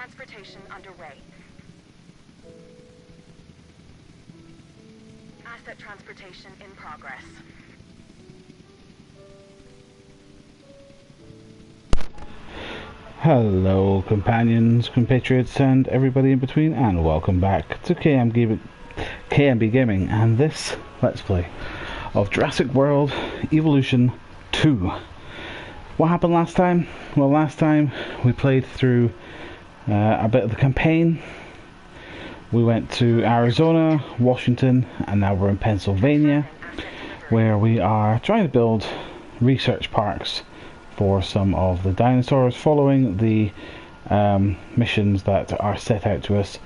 transportation underway. Asset transportation in progress. Hello companions, compatriots and everybody in between, and welcome back to KMBGaming and this Let's Play of Jurassic World Evolution 2. What happened last time? Well, last time we played through a bit of the campaign. We went to Arizona, Washington, and now we're in Pennsylvania, where we are trying to build research parks for some of the dinosaurs, following the missions that are set out to us.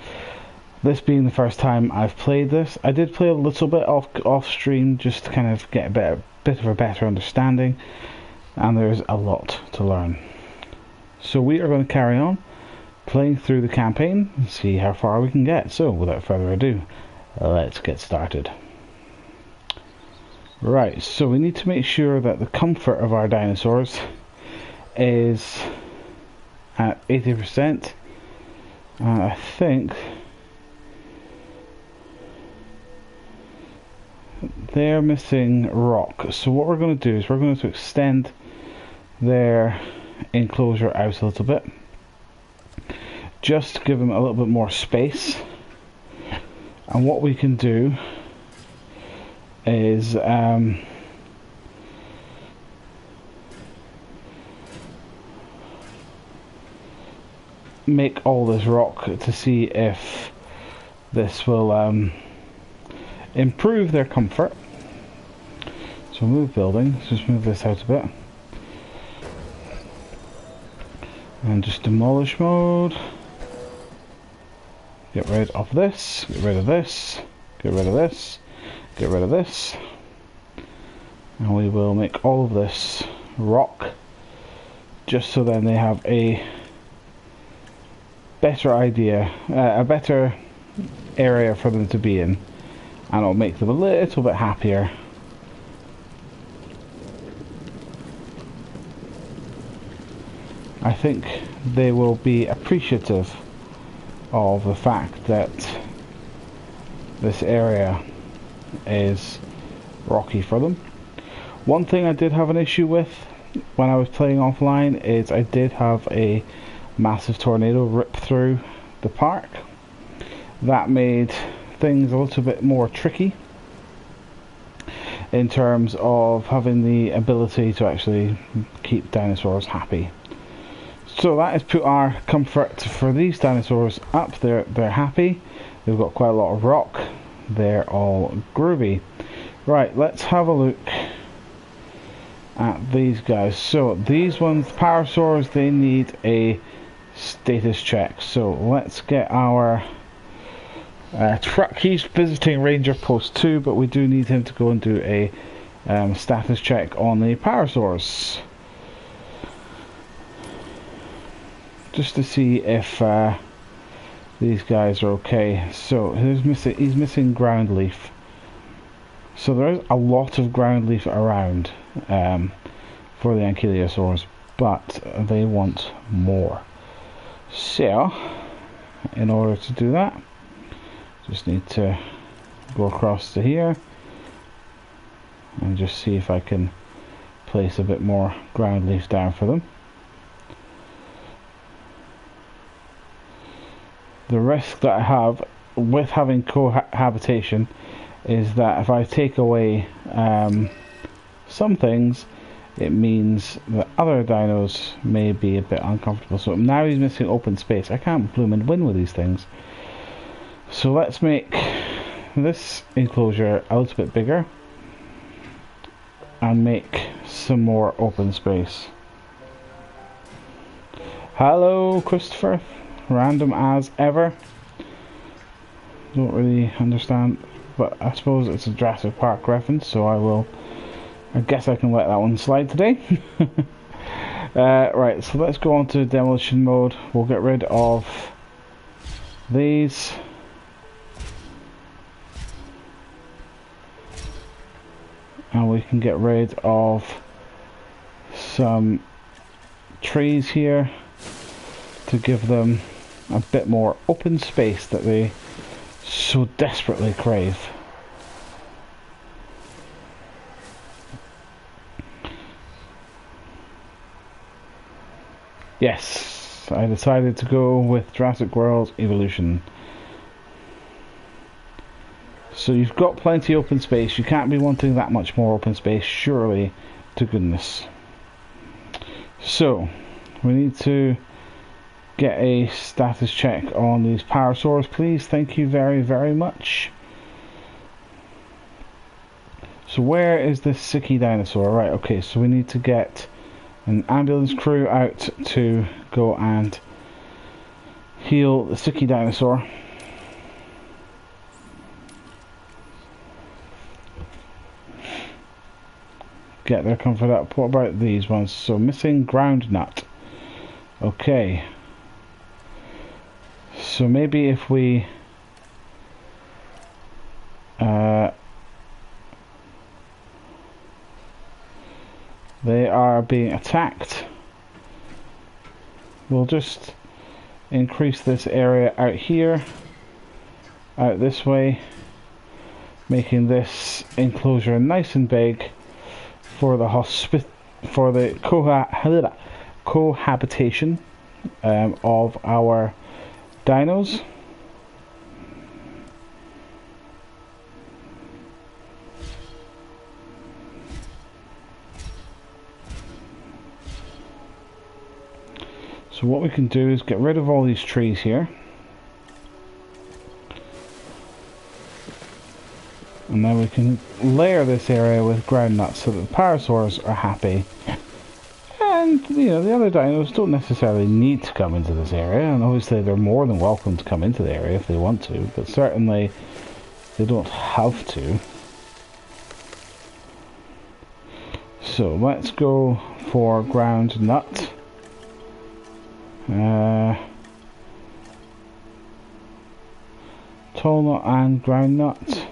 This being the first time I've played this, I did play a little bit off stream just to kind of get a bit of a better understanding, and there's a lot to learn. So we are going to carry on playing through the campaign and see how far we can get. So without further ado, let's get started. Right, so we need to make sure that the comfort of our dinosaurs is at 80%, and I think they're missing rock. So what we're going to do is we're going to extend their enclosure out a little bit, just to give them a little bit more space. And what we can do is make all this rock to see if this will improve their comfort. So move building, just move this out a bit, and just demolish mode. Get rid of this, get rid of this, get rid of this, get rid of this, and we will make all of this rock, just so then they have a better idea, a better area for them to be in, and it'll make them a little bit happier. I think they will be appreciative of the fact that this area is rocky for them. One thing I did have an issue with when I was playing offline is I did have a massive tornado rip through the park. That made things a little bit more tricky in terms of having the ability to actually keep dinosaurs happy. So that has put our comfort for these dinosaurs up. They're happy. They've got quite a lot of rock. They're all groovy. Right, let's have a look at these guys. So these ones, Parasaurs, they need a status check. So let's get our truck. He's visiting Ranger Post 2, but we do need him to go and do a status check on the Parasaurs, just to see if these guys are okay. So he's missing ground leaf. So there is a lot of ground leaf around for the ankylosaurs, but they want more. So in order to do that, just need to go across to here and just see if I can place a bit more ground leaf down for them. The risk that I have with having cohabitation is that if I take away some things, it means that other dinos may be a bit uncomfortable. So now he's missing open space. I can't bloom and win with these things. So let's make this enclosure a little bit bigger and make some more open space. Hello, Christopher. Random as ever. Don't really understand, but I suppose it's a Jurassic Park reference, so I guess I can let that one slide today. Right, so let's go on to demolition mode. We'll get rid of these. And we can get rid of some trees here to give them a bit more open space that they so desperately crave. Yes, I decided to go with Jurassic World Evolution. So you've got plenty of open space. You can't be wanting that much more open space, surely, to goodness. So, we need to get a status check on these parasaurs, please. Thank you very, very much. So where is this sicky dinosaur? Right, okay, so we need to get an ambulance crew out to go and heal the sicky dinosaur. Get their comfort up. What about these ones? So missing ground nut. Okay. So maybe if we they are being attacked. We'll just increase this area out here, out this way, making this enclosure nice and big for the cohabitation of our dinos. So what we can do is get rid of all these trees here, and then we can layer this area with ground nuts so that the parasaurs are happy. And, you know, the other dinos don't necessarily need to come into this area, and obviously they're more than welcome to come into the area if they want to, but certainly they don't have to. So let's go for ground nut. Tall nut and ground nut.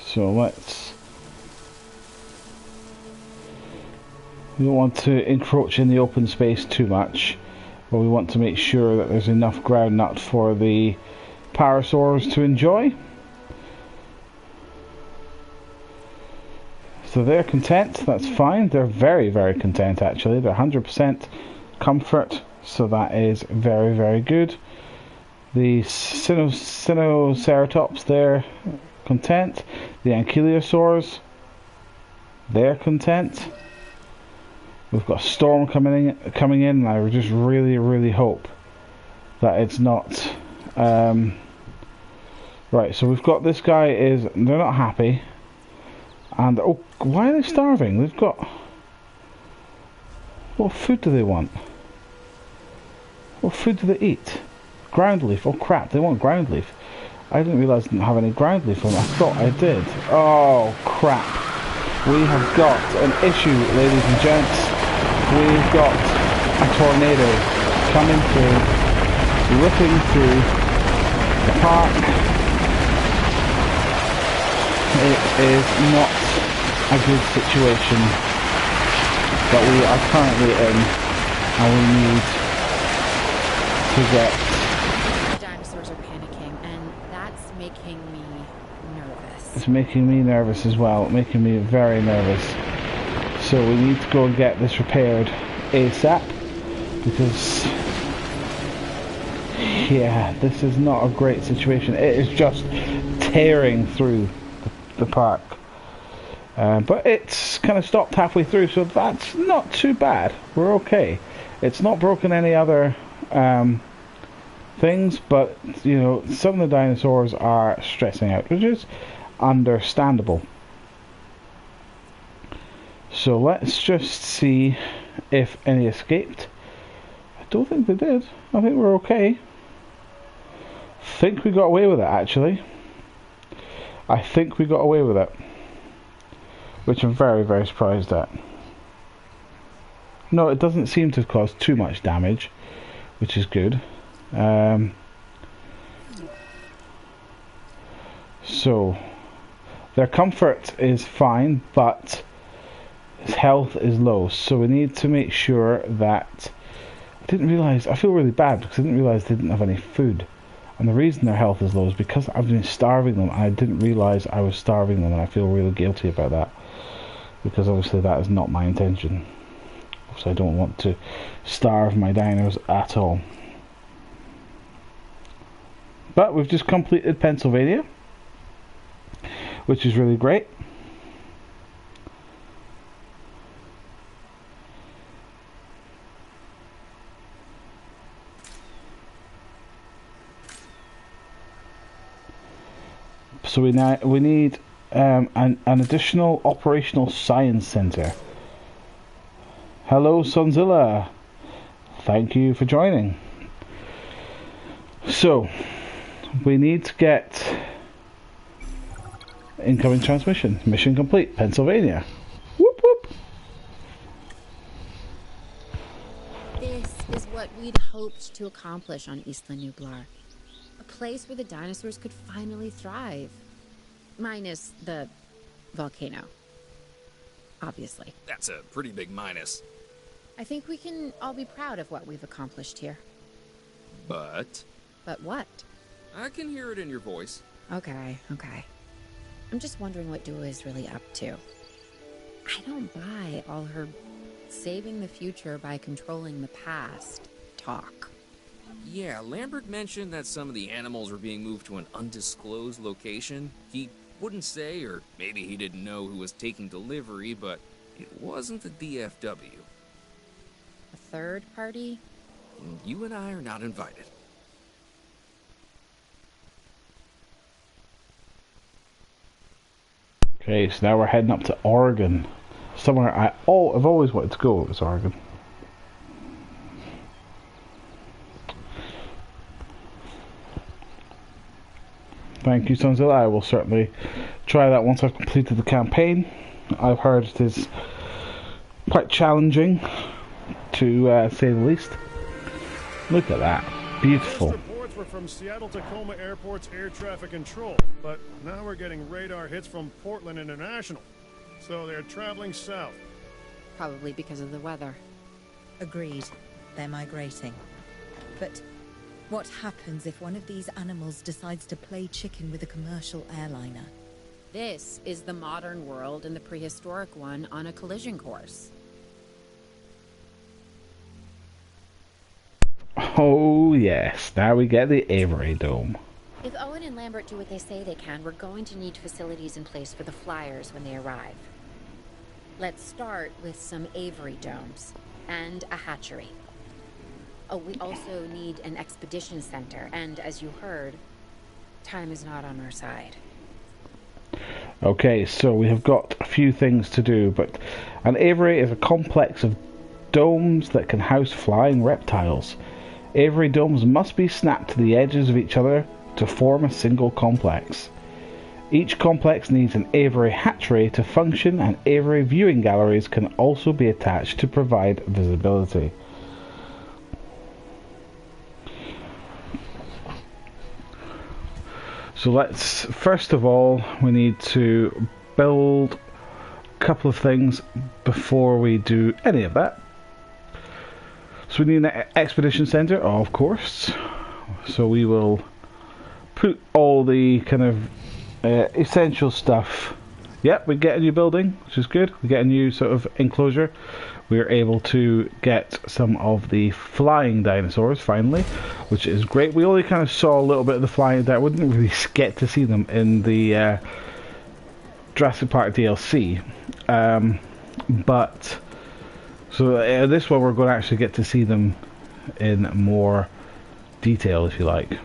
So we don't want to encroach in the open space too much, but we want to make sure that there's enough ground nut for the parasaurs to enjoy. So they're content, that's fine. They're very, very content actually. They're 100% comfort, so that is very, very good. The Sinoceratops, they're content. The Ankylosaurs, they're content. We've got a storm coming in, and I just really, really hope that it's not. Right, so we've got this guy they're not happy, and oh, why are they starving? They've got, what food do they want? What food do they eat? Ground leaf. Oh crap, they want ground leaf. I didn't realise I didn't have any ground leaf on. I thought I did. Oh crap. We have got an issue, ladies and gents. We've got a tornado coming through, ripping through the park. It is not a good situation that we are currently in, and we need to get... The dinosaurs are panicking, and that's making me nervous. It's making me nervous as well, making me very nervous. So we need to go and get this repaired ASAP, because yeah, this is not a great situation. It is just tearing through the park, but it's kind of stopped halfway through, so that's not too bad. We're okay. It's not broken any other things, but you know, some of the dinosaurs are stressing out, which is understandable. So let's just see if any escaped. I don't think they did. I think we're okay. I think we got away with it, actually. I think we got away with it, which I'm very, very surprised at. No, it doesn't seem to have caused too much damage, which is good. So their comfort is fine, but his health is low. So we need to make sure that... I didn't realise... I feel really bad because I didn't realise they didn't have any food. And the reason their health is low is because I've been starving them, and I didn't realise I was starving them, and I feel really guilty about that. Because obviously that is not my intention. So I don't want to starve my dinos at all. But we've just completed Pennsylvania, which is really great. So we need an additional operational science center. Hello, Sonzilla. Thank you for joining. So we need to get incoming transmission. Mission complete. Pennsylvania. Whoop whoop. This is what we'd hoped to accomplish on Isla Nublar. A place where the dinosaurs could finally thrive. Minus the volcano. Obviously. That's a pretty big minus. I think we can all be proud of what we've accomplished here. But? But what? I can hear it in your voice. Okay. I'm just wondering what Dua is really up to. I don't buy all her saving the future by controlling the past talk. Yeah, Lambert mentioned that some of the animals were being moved to an undisclosed location. He wouldn't say, or maybe he didn't know who was taking delivery, but it wasn't the DFW. A third party? You and I are not invited. Okay, so now we're heading up to Oregon. Somewhere I've always wanted to go, is Oregon. Thank you, Sonzilla. I will certainly try that once I've completed the campaign. I've heard it is quite challenging, to say the least. Look at that. Beautiful. First reports were from Seattle-Tacoma Airport's air traffic control, but now we're getting radar hits from Portland International. So they're traveling south. Probably because of the weather. Agreed. They're migrating. But what happens if one of these animals decides to play chicken with a commercial airliner? This is the modern world and the prehistoric one on a collision course. Oh yes, now we get the Avery Dome. If Owen and Lambert do what they say they can, we're going to need facilities in place for the flyers when they arrive. Let's start with some Avery Domes and a hatchery. Oh, we also need an expedition center, and as you heard, time is not on our side. Okay, so we have got a few things to do, but an aviary is a complex of domes that can house flying reptiles. Aviary domes must be snapped to the edges of each other to form a single complex. Each complex needs an aviary hatchery to function, and aviary viewing galleries can also be attached to provide visibility. So let's, first of all, we need to build a couple of things before we do any of that. So we need an expedition center, of course. So we will put all the kind of essential stuff. Yep, we get a new building, which is good. We get a new sort of enclosure. We're able to get some of the flying dinosaurs finally, which is great. We only kind of saw a little bit of the flying that wouldn't really get to see them in the Jurassic Park DLC. But so this one we're going to actually get to see them in more detail, if you like.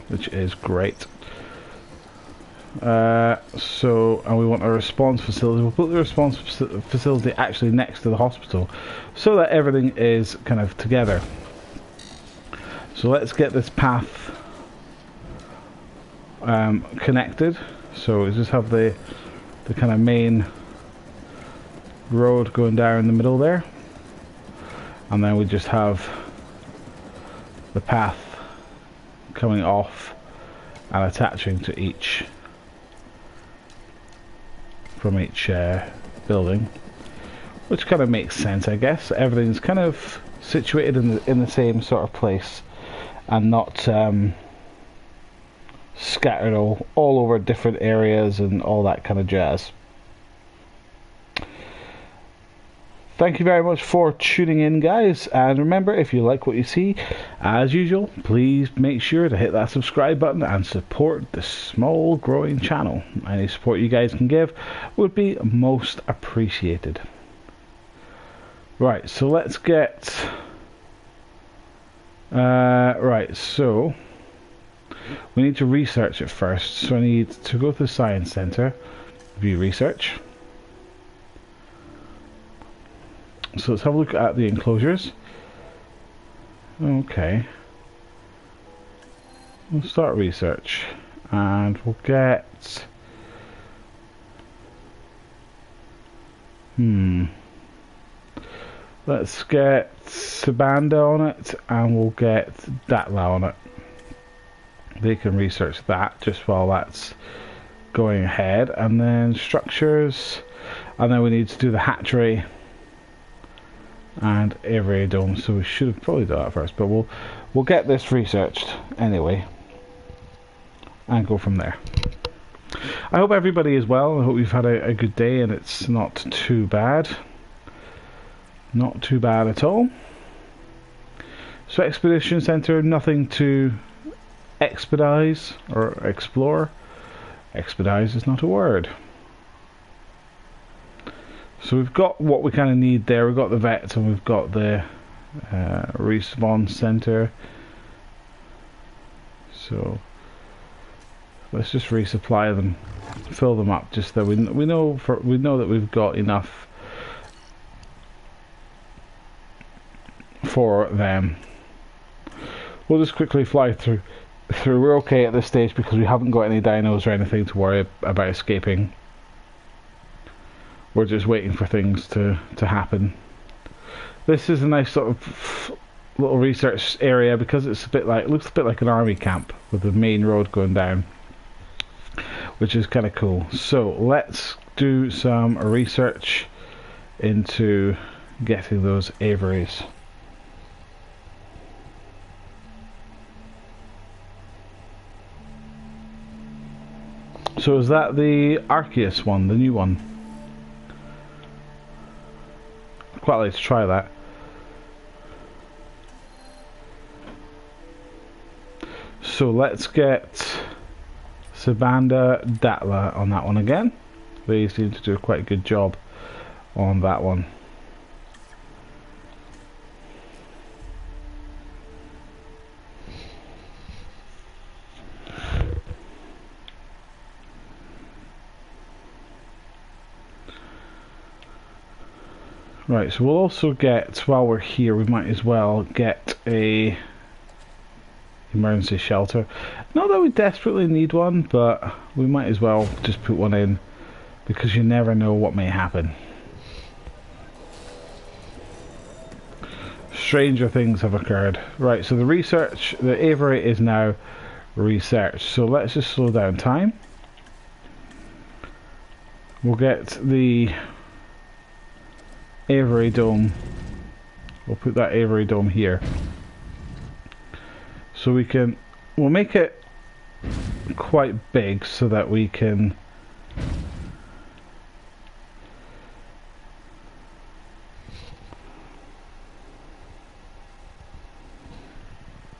Which is great. So, and we want a response facility. We'll put the response facility actually next to the hospital so that everything is kind of together. So let's get this path connected. So we just have the kind of main road going down in the middle there, and then we just have the path coming off and attaching to each from each building, which kind of makes sense, I guess. Everything's kind of situated in the same sort of place and not scattered all over different areas and all that kind of jazz. Thank you very much for tuning in, guys, and remember, if you like what you see, as usual, please make sure to hit that subscribe button and support the small growing channel. Any support you guys can give would be most appreciated. Right, so let's get right, so we need to research it first. So I need to go to the Science Center, view research. So let's have a look at the enclosures. Okay. We'll start research and we'll get let's get Sabanda on it, and we'll get Datla on it. They can research that just while that's going ahead, and then structures, and then we need to do the hatchery and Avery Dome, so we should have probably done that first, but we'll get this researched anyway and go from there. I hope everybody is well. I hope you've had a good day and it's not too bad. Not too bad at all. So Expedition Center, nothing to expedite or explore. Expedite is not a word. So we've got what we kind of need there. We've got the vets and we've got the respawn center. So let's just resupply them, fill them up, just so we know that we've got enough for them. We'll just quickly fly through. We're okay at this stage because we haven't got any dinos or anything to worry about escaping. We're just waiting for things to happen. This is a nice sort of little research area because it's looks a bit like an army camp with the main road going down, which is kind of cool. So let's do some research into getting those Averys. So is that the Arceus one, the new one? I'd quite like to try that. So let's get Sabanda Datla on that one again. They seem to do quite a good job on that one. Right, so we'll also get, while we're here, we might as well get a emergency shelter. Not that we desperately need one, but we might as well just put one in because you never know what may happen. Stranger things have occurred. Right, so the research, the Avery is now researched. So let's just slow down time. We'll get the Avery Dome. We'll put that Avery Dome here. So we'll make it quite big so that we can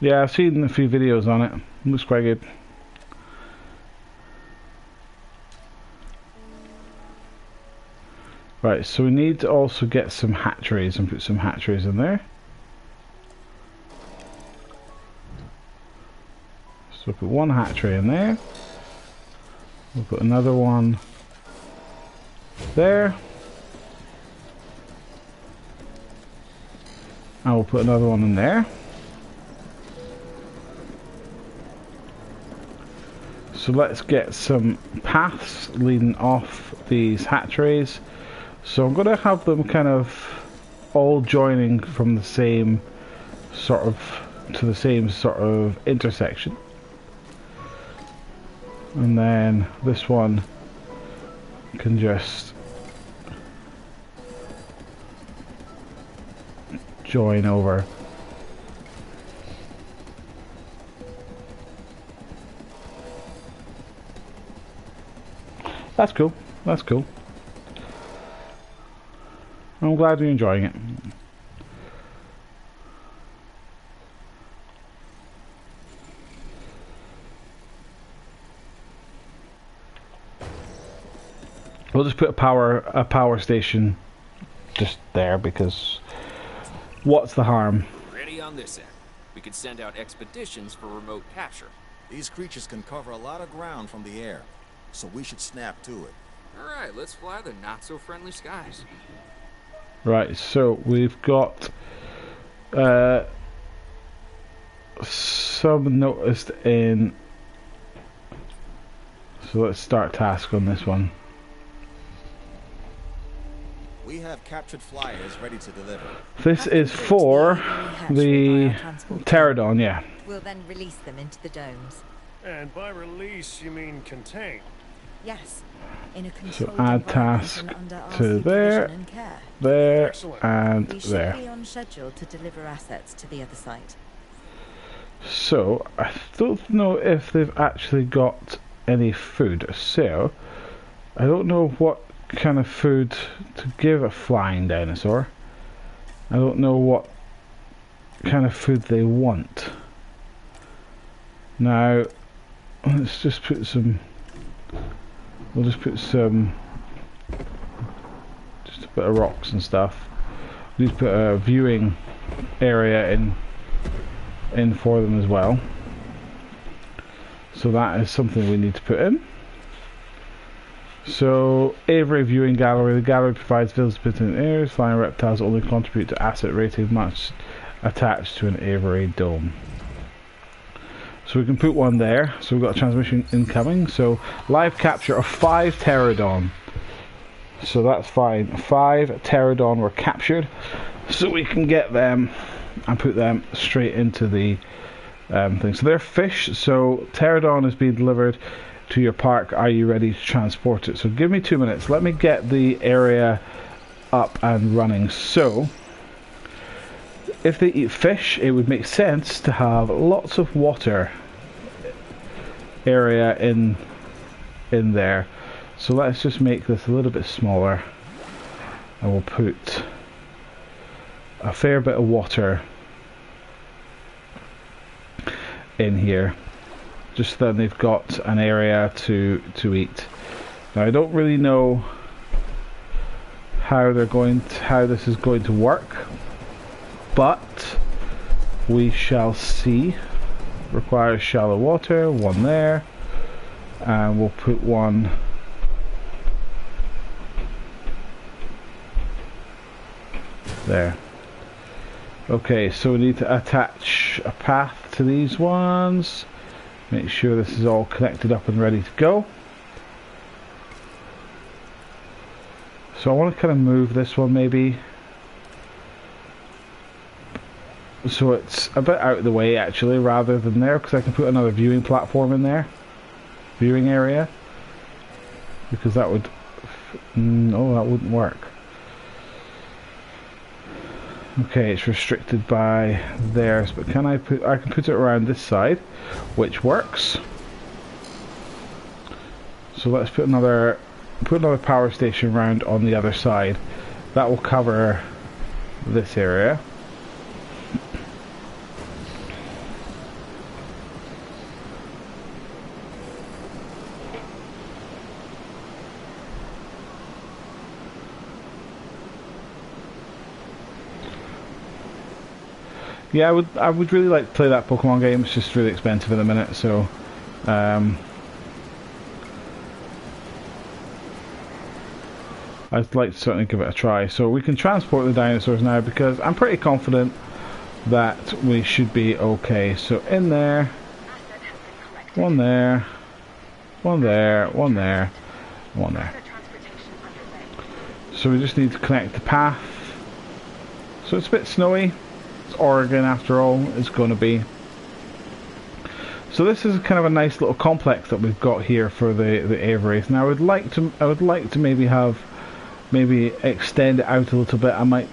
yeah, I've seen a few videos on it. It looks quite good. Right, so we need to also get some hatcheries and put some hatcheries in there. So we'll put one hatchery in there. We'll put another one there. And we'll put another one in there. So let's get some paths leading off these hatcheries. So I'm going to have them kind of all joining from the same sort of, to the same sort of intersection. And then this one can just join over. That's cool. That's cool. I'm glad you're enjoying it. We'll just put a power station just there, because what's the harm? Ready on this end. We could send out expeditions for remote capture. These creatures can cover a lot of ground from the air, so we should snap to it. Alright, let's fly the not-so-friendly skies. Right, so we've got some noticed in, so let's start task on this one. We have captured flyers ready to deliver. This is for the pterodon, yeah. We'll then release them into the domes. And by release, you mean contain? Yes, in a So controlled add task environment and under to our there, supervision and care. there, Excellent. and We should there. be on schedule to deliver assets to the other site. So I don't know if they've actually got any food. So I don't know what kind of food to give a flying dinosaur. I don't know what kind of food they want. Now let's just put some, we'll just put some, just a bit of rocks and stuff. We'll just put a viewing area in for them as well. So that is something we need to put in. So, Avery viewing gallery. The gallery provides visibility in areas. Flying reptiles only contribute to asset rating match attached to an Avery Dome. So we can put one there. So we've got a transmission incoming. So live capture of 5 pterodon. So that's fine. 5 pterodon were captured. So we can get them and put them straight into the thing. So they're fish. So pterodon is being delivered to your park. Are you ready to transport it? So give me 2 minutes. Let me get the area up and running. So if they eat fish, it would make sense to have lots of water area in there. So let's just make this a little bit smaller, and we'll put a fair bit of water in here, just so then they've got an area to eat. Now I don't really know how this is going to work, but we shall see. Requires shallow water, one there, and we'll put one there. Okay, so we need to attach a path to these ones. Make sure this is all connected up and ready to go. So I want to kind of move this one maybe, so it's a bit out of the way actually, rather than there, because I can put another viewing platform in there, viewing area, because that would, no, that wouldn't work. Okay, it's restricted by theirs, but can I can put it around this side, which works. So let's put another power station around on the other side. That will cover this area. Yeah, I would really like to play that Pokemon game. It's just really expensive at the minute, so I'd like to certainly give it a try. So we can transport the dinosaurs now, because I'm pretty confident that we should be okay. So in there, one there, one there, one there, one there. So we just need to connect the path. So it's a bit snowy. It's Oregon after all, it's going to be. So this is kind of a nice little complex that we've got here for the Aviaries. Now I would like to maybe extend it out a little bit. I might,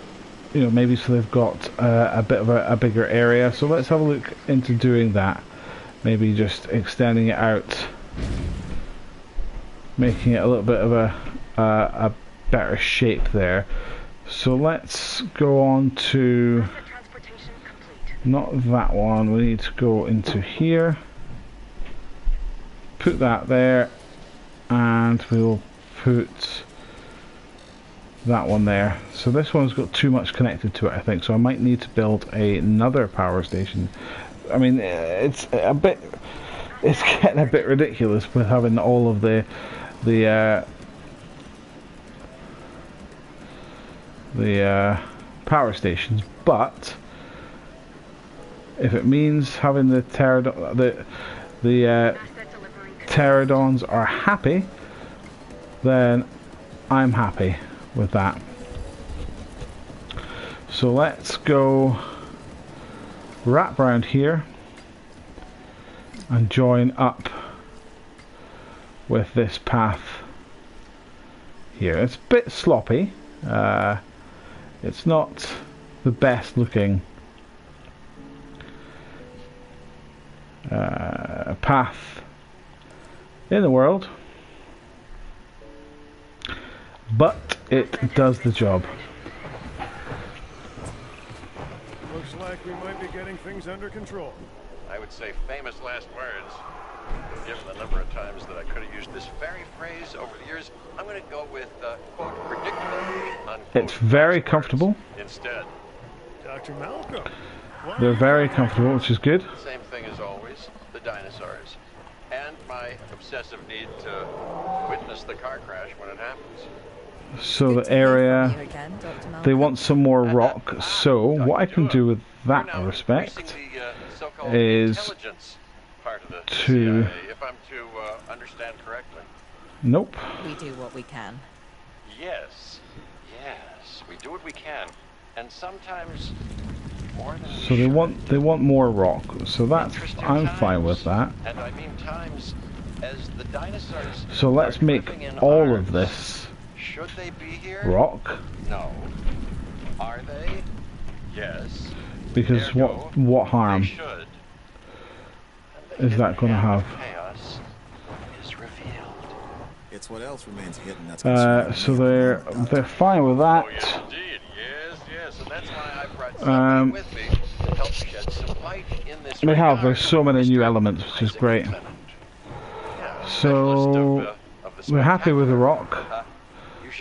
you know, maybe so they've got a bit of a bigger area. So let's have a look into doing that. Maybe just extending it out, making it a little bit of a better shape there. So let's go on to not that one. We need to go into here. Put that there, and we'll put that one there. So this one's got too much connected to it, I think. So I might need to build another power station. I mean, it's getting a bit ridiculous with having all of the power stations, but if it means having the pterodons are happy, then I'm happy with that. So let's go wrap around here and join up with this path here. It's a bit sloppy. It's not the best looking path in the world, but it does the job. Looks like we might be getting things under control. I would say famous last words. Given the number of times that I could have used this very phrase over the years, I'm going to go with, quote, predictable, unquote. It's very comfortable. Instead. Dr. Malcolm. They're very comfortable, which is good. Same thing as always, the dinosaurs. And my obsessive need to witness the car crash when it happens. So the area, they want some more rock. So what I can do with that respect is to... If I'm to understand correctly. Nope. We do what we can. Yes, we do what we can, and sometimes more than so they want more rock. So that's, I'm fine with that. And I mean times as the dinosaurs. So let's make all of this Should they be here? rock. No. Are they? Yes. Because what harm is that going to have? Chaos is revealed. It's what else remains hidden. That's So they're fine with that. Oh, yes, indeed. Yes. And that's why I brought something with me to help shed some light in this regard. There's so many new elements, which is great. So we're happy with the rock.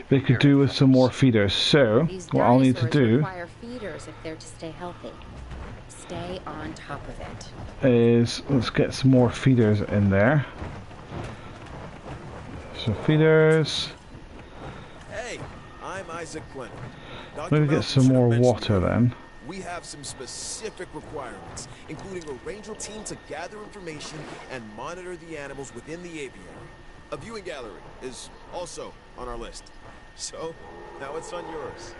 They could do with some more feeders. So what I'll need to do require feeders if they're to stay healthy. Stay on top of it. is let's get some more feeders in there. So feeders. Hey, I'm Isaac Clinton. Maybe get some more water then. We have some specific requirements, including a ranger team to gather information and monitor the animals within the aviary. A viewing gallery is also on our list. So, now it's on yours.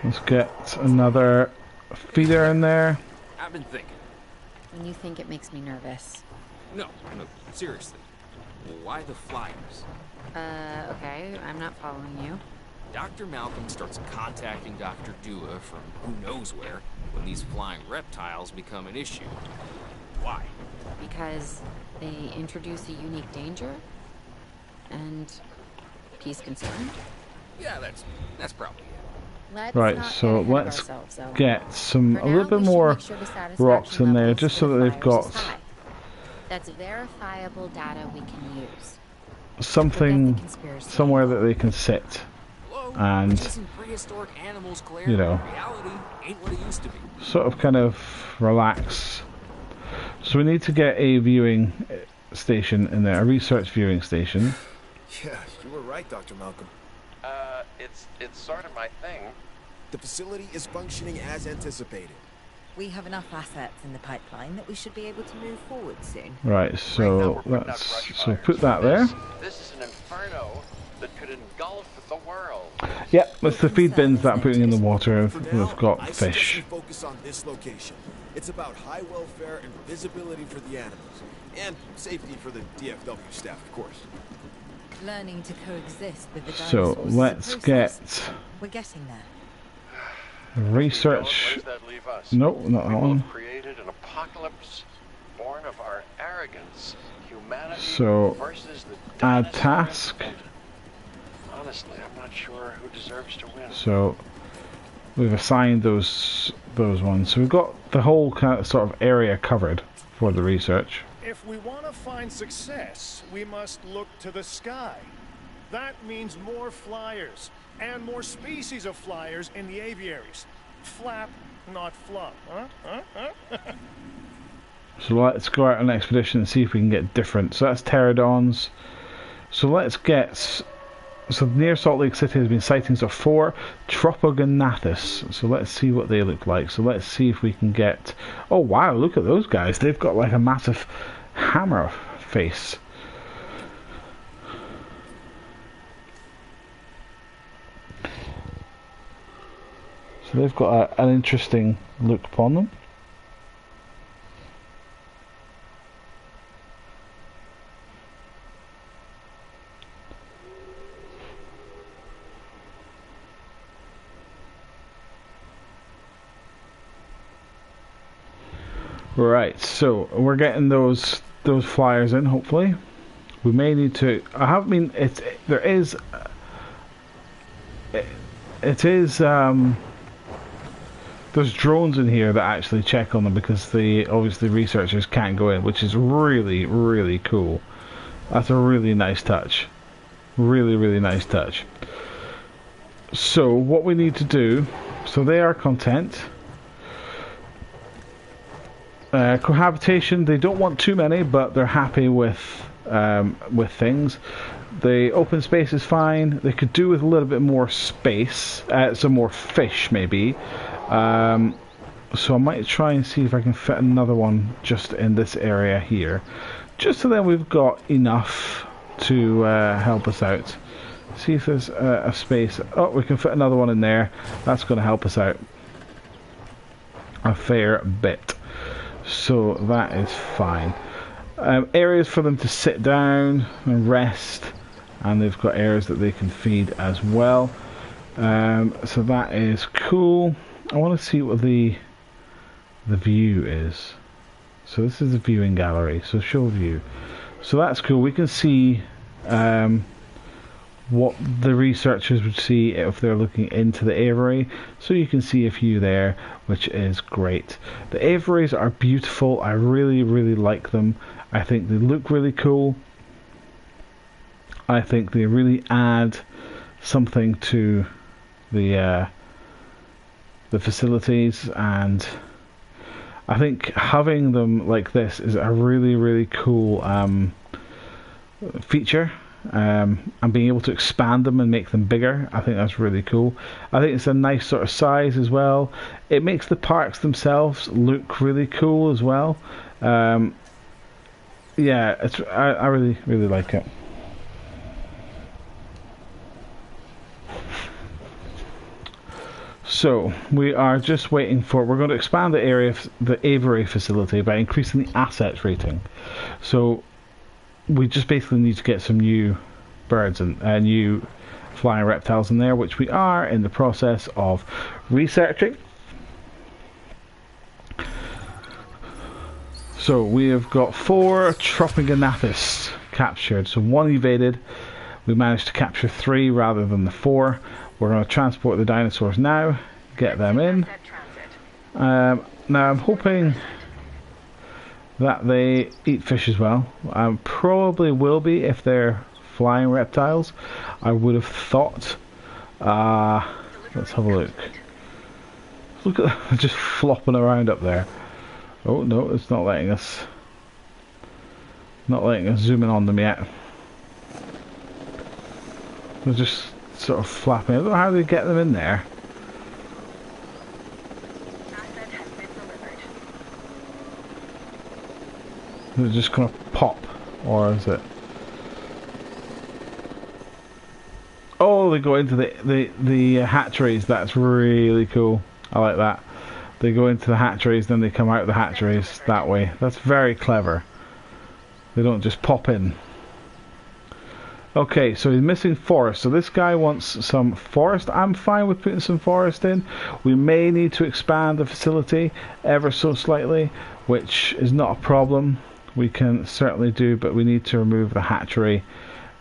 Let's get another feeder in there. I've been thinking. When you think it makes me nervous. No, seriously. Why the flyers? Okay, I'm not following you. Dr. Malcolm starts contacting Dr. Dua from who knows where when these flying reptiles become an issue. Why? Because they introduce a unique danger? And he's concerned? Yeah, that's probably it. Right, so let's get some a little bit more rocks in there, just so that they've got that's verifiable data we can use. Something somewhere that they can sit and, prehistoric animals, Claire. you know, Reality ain't what it used to be. sort of kind of relax. So we need to get a viewing station in there, a research viewing station. Yeah, you were right, Dr. Malcolm. It's sort of my thing. The facility is functioning as anticipated. We have enough assets in the pipeline that we should be able to move forward soon. Right, so let's put that there. This is an inferno that could engulf the world. Yep, it's the feed bins that I'm putting in the water. We've got I suggest fish. we focus on this location. It's about high welfare and visibility for the animals. And safety for the DFW staff, of course. Learning to coexist with the So dinosaurs is a let's process. get We're getting there. research. Where does that leave us? Nope, not that We one. both created an apocalypse born of our arrogance. Humanity So versus the add dinosaurs. task. Honestly, I'm not sure who deserves to win. So we've assigned those ones. So we've got the whole kind of sort of area covered for the research. If we want to find success, we must look to the sky. That means more flyers, and more species of flyers in the aviaries. Flap, not flop, huh? So let's go out on an expedition and see if we can get different. So that's pterodons. So let's get. So near Salt Lake City has been sightings of 4 Tropognathus. So let's see what they look like. So let's see if we can get. Oh wow! Look at those guys. They've got like a massive hammer face. So they've got an interesting look upon them. Right, so we're getting those flyers in. Hopefully, we may need to. I have been. There is. It is. There's drones in here that actually check on them because the obviously researchers can't go in, which is really, really cool. That's a really nice touch. Really, really nice touch. So what we need to do. So they are content. Cohabitation, they don't want too many, but they're happy with things. The open space is fine. They could do with a little bit more space, some more fish maybe. So I might try and see if I can fit another one just in this area here, just so then we've got enough to help us out. See if there's a space. Oh, we can fit another one in there. That's going to help us out a fair bit. So that is fine. Areas for them to sit down and rest, and they've got areas that they can feed as well. So that is cool. I want to see what the view is. So this is the viewing gallery. So show view. So that's cool. We can see what the researchers would see if they're looking into the aviary. So you can see a few there, which is great. The aviaries are beautiful. I really, really like them. I think they look really cool. I think they really add something to the facilities, and I think having them like this is a really, really cool feature. And being able to expand them and make them bigger, I think that's really cool. I think it's a nice sort of size as well. It makes the parks themselves look really cool as well. Yeah, I really, really like it. So we are just waiting for. We're going to expand the area, the aviary facility, by increasing the assets rating. So we just basically need to get some new birds and new flying reptiles in there, which we are in the process of researching. So we have got 4 Tropognathus captured. So 1 evaded. We managed to capture 3 rather than the 4. We're going to transport the dinosaurs now, get them in. Now I'm hoping that they eat fish as well. Probably will be if they're flying reptiles. I would have thought. Let's have a look. Look at them just flopping around up there. Oh no, it's not letting us. Not letting us zoom in on them yet. They're just sort of flapping. I don't know how they get them in there. Asset has been delivered. Is it just gonna pop, or is it? Oh, they go into the hatcheries. That's really cool. I like that. They go into the hatcheries, then they come out of the hatcheries that way. That's very clever. They don't just pop in. Okay, so he's missing forest. So this guy wants some forest. I'm fine with putting some forest in. We may need to expand the facility ever so slightly, which is not a problem. We can certainly do, but we need to remove the hatchery.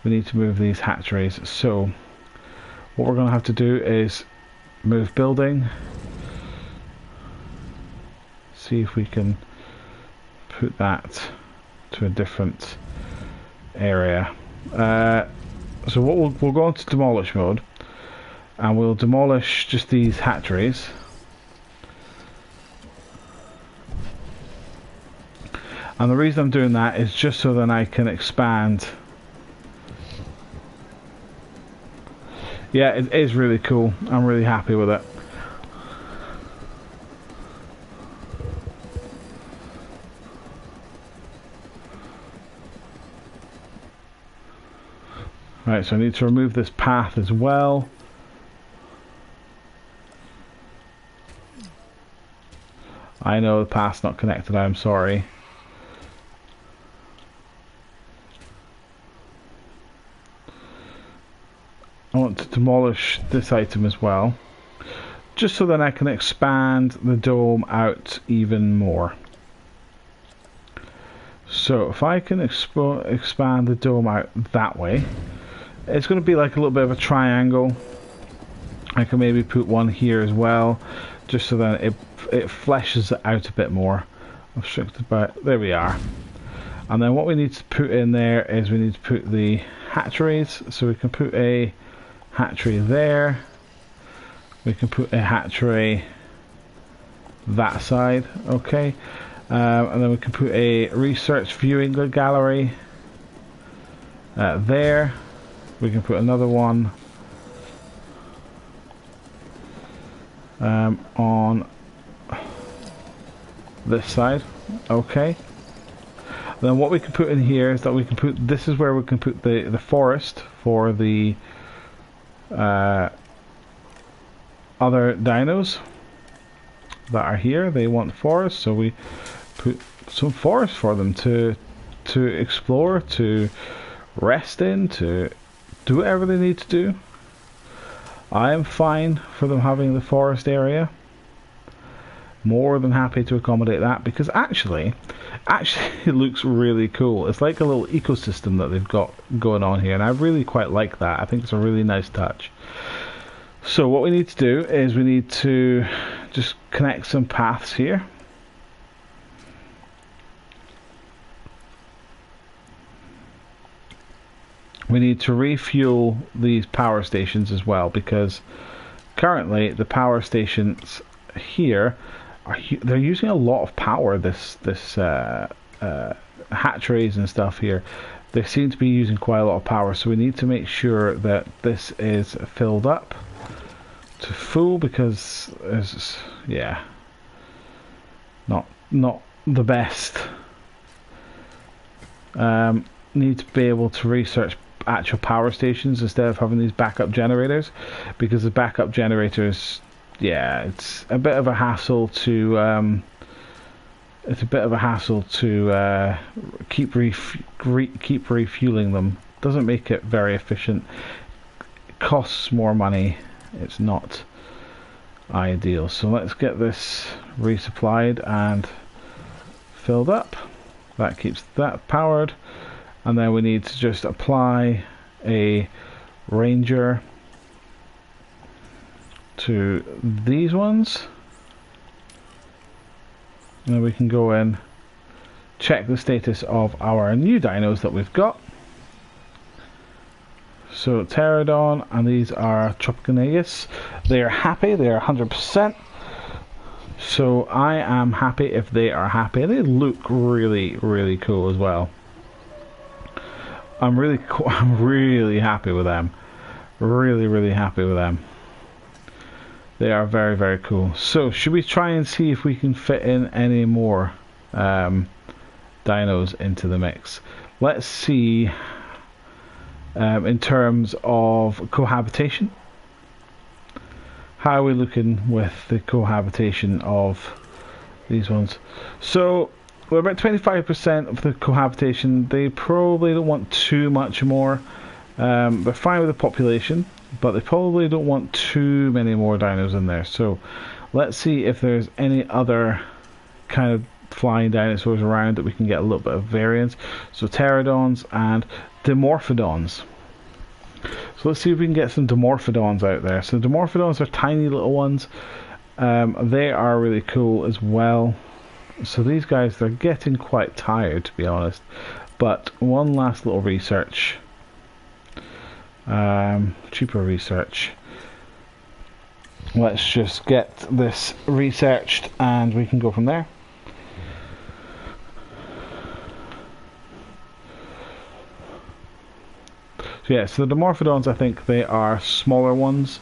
We need to move these hatcheries. So what we're going to have to do is move building. See if we can put that to a different area. So what we'll go into demolish mode, and we'll demolish just these hatcheries. And the reason I'm doing that is just so that I can expand. Yeah, it is really cool. I'm really happy with it. Right, so I need to remove this path as well. I know the path's not connected, I'm sorry. I want to demolish this item as well, just so that I can expand the dome out even more. So if I can expand the dome out that way, it's going to be like a little bit of a triangle. I can maybe put one here as well, just so that it fleshes it out a bit more. I've restricted by, there we are. And then what we need to put in there is we need to put the hatcheries. So we can put a hatchery there. We can put a hatchery that side, okay. And then we can put a research viewing gallery there. We can put another one on this side, okay. And then what we can put in here is that we can put, this is where we can put the forest for the other dinos that are here. They want forest, so we put some forest for them to explore, to rest in, to do whatever they need to do. I am fine for them having the forest area. More than happy to accommodate that, because actually it looks really cool. It's like a little ecosystem that they've got going on here, and I really quite like that. I think it's a really nice touch. So what we need to do is we need to just connect some paths here. We need to refuel these power stations as well, because currently the power stations here they're using a lot of power. This hatcheries and stuff here, they seem to be using quite a lot of power, so we need to make sure that this is filled up to full, because it's, yeah, not the best. Need to be able to research actual power stations instead of having these backup generators, because the backup generators, yeah, it's a bit of a hassle to keep refueling them. Doesn't make it very efficient. It costs more money. It's not ideal. So let's get this resupplied and filled up. That keeps that powered, and then we need to just apply a ranger to these ones, and then we can go in, check the status of our new dinos that we've got. So Pterodon, and these are Tropiconegus. They are happy. They are 100%. So I am happy if they are happy, and they look really, really cool as well. I'm really happy with them. Really happy with them. They are very, very cool. So should we try and see if we can fit in any more dinos into the mix. Let's see in terms of cohabitation. How are we looking with the cohabitation of these ones? So we're about 25% of the cohabitation. They probably don't want too much more. They're fine with the population, but they probably don't want too many more dinos in there. So let's see if there's any other kind of flying dinosaurs around that we can get a little bit of variance. So pterodons and dimorphodons. So let's see if we can get some dimorphodons out there. So dimorphodons are tiny little ones. They are really cool as well. So these guys, they're getting quite tired, to be honest. But one last little research. Cheaper research. Let's just get this researched and we can go from there. So yeah, so the dimorphodons, I think they are smaller ones.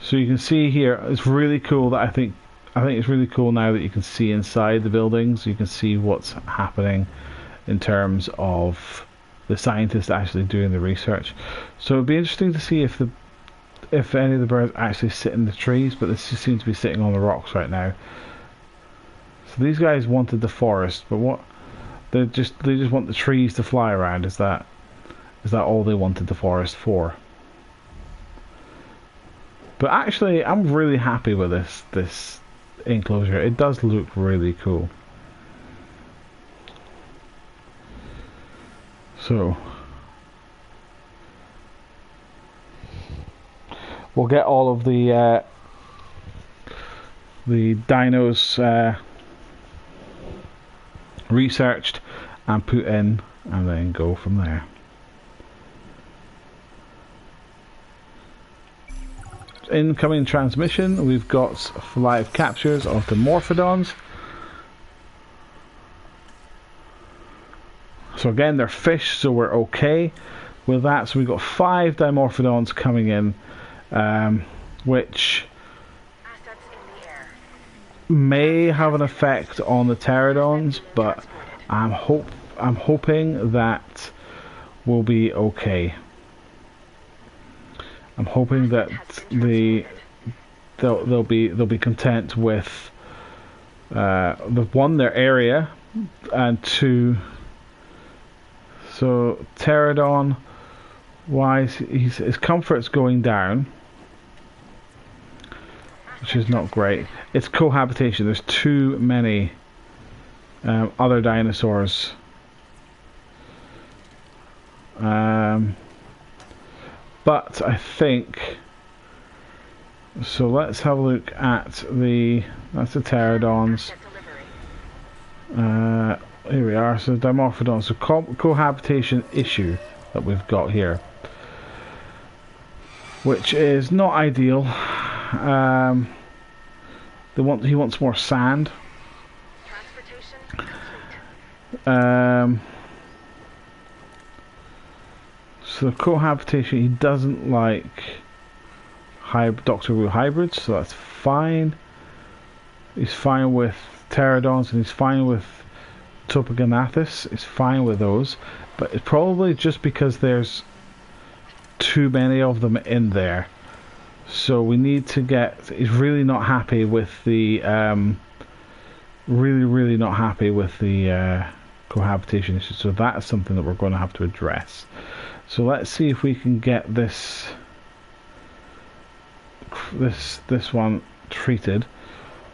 So you can see here, it's really cool that I think it's really cool now that you can see inside the buildings. You can see what's happening in terms of the scientists actually doing the research. So it'd be interesting to see if any of the birds actually sit in the trees, but they just seem to be sitting on the rocks right now. So these guys wanted the forest, but what they just want the trees to fly around. Is that all they wanted the forest for? But actually, I'm really happy with this enclosure. It does look really cool. So we'll get all of the dinos researched and put in, and then go from there. Incoming transmission, we've got live captures of the Morphodons. So again, they're fish, so we're okay with that. So we've got 5 Dimorphodons coming in, which may have an effect on the pterodons, but I'm hoping that will be okay. I'm hoping that they'll be content with one, their area, and 2. So pterodon wise, his comfort's going down, which is not great. It's cohabitation. There's too many other dinosaurs. But I think so. Let's have a look at that's the pterodons. Here we are. So Dimorphodons. So cohabitation issue that we've got here, which is not ideal. He wants more sand. So cohabitation, he doesn't like Doctor Wu hybrids, so that's fine. He's fine with pterodons, and he's fine with Topoganathus. He's fine with those, but it's probably just because there's too many of them in there. So we need to get. He's really not happy with the really not happy with the cohabitation issue. So that's something that we're going to have to address. So let's see if we can get this one treated,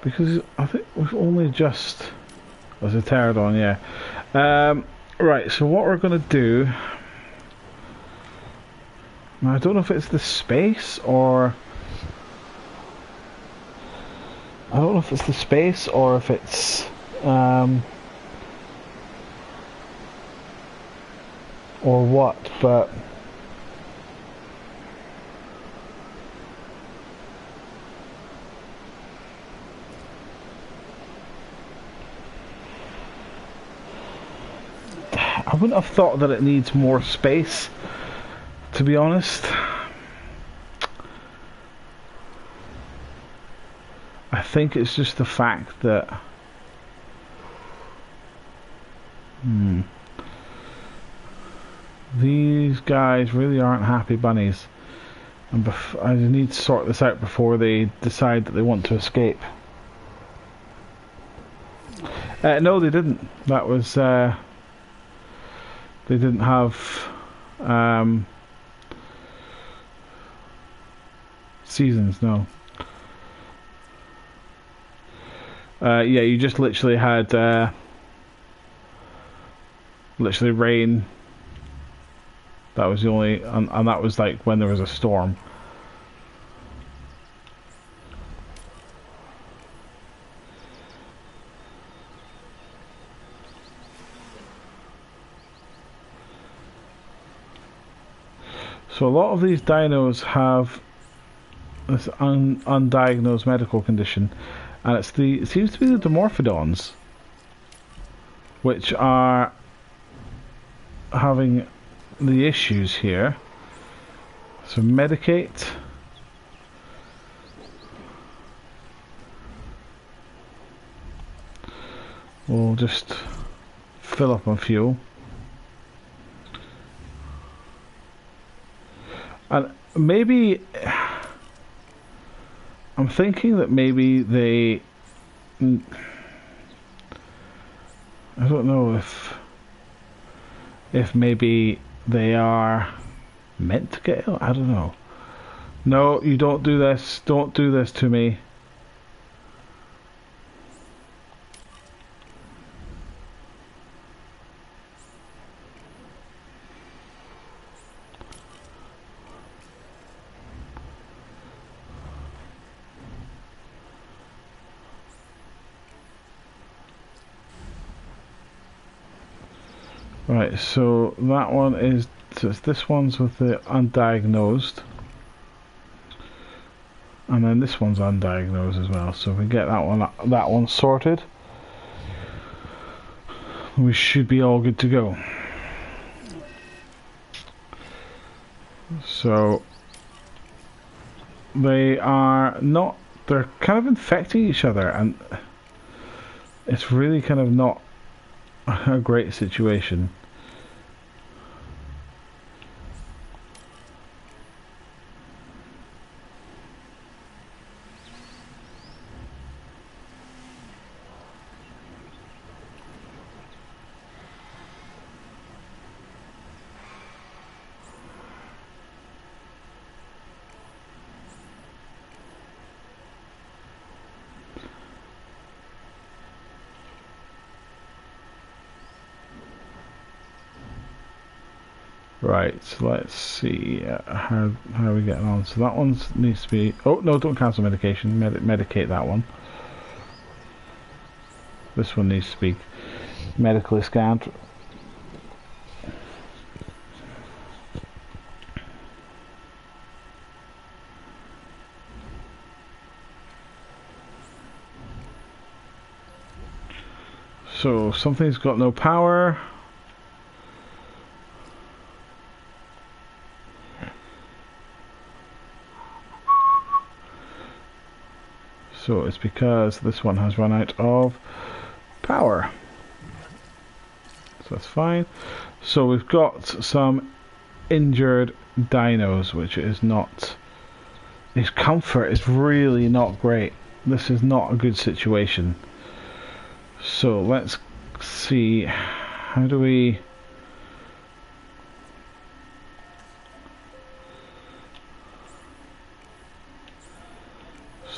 because I think we've only just as a pterodon, yeah. Right. So what we're going to do. I don't know if it's the space or if it's or what, but I wouldn't have thought that it needs more space, to be honest. I think it's just the fact that These guys really aren't happy bunnies. And I need to sort this out before they decide that they want to escape. No, they didn't. That was... they didn't have... seasons, no. Yeah, you just literally had... literally rain. That was the only... And that was like when there was a storm. So a lot of these dinos have this undiagnosed medical condition, and it seems to be the Dimorphodons which are having the issues here. So medicate. We'll just fill up on fuel. And maybe I'm thinking that maybe they... I don't know if maybe they are meant to get ill. I don't know. No, you don't do this. Don't do this to me. Right, so that one is, so this one's with the undiagnosed, and then this one's undiagnosed as well. So if we get that one sorted, we should be all good to go. So they are not, they're kind of infecting each other, and it's really kind of not a great situation. Right, so let's see how are we getting on. So that one needs to be... Oh, no, don't cancel medication. Medicate that one. This one needs to be medically scanned. So something's got no power. So it's because this one has run out of power. So that's fine. So we've got some injured dinos, which is not... His comfort is really not great. This is not a good situation. So let's see, how do we...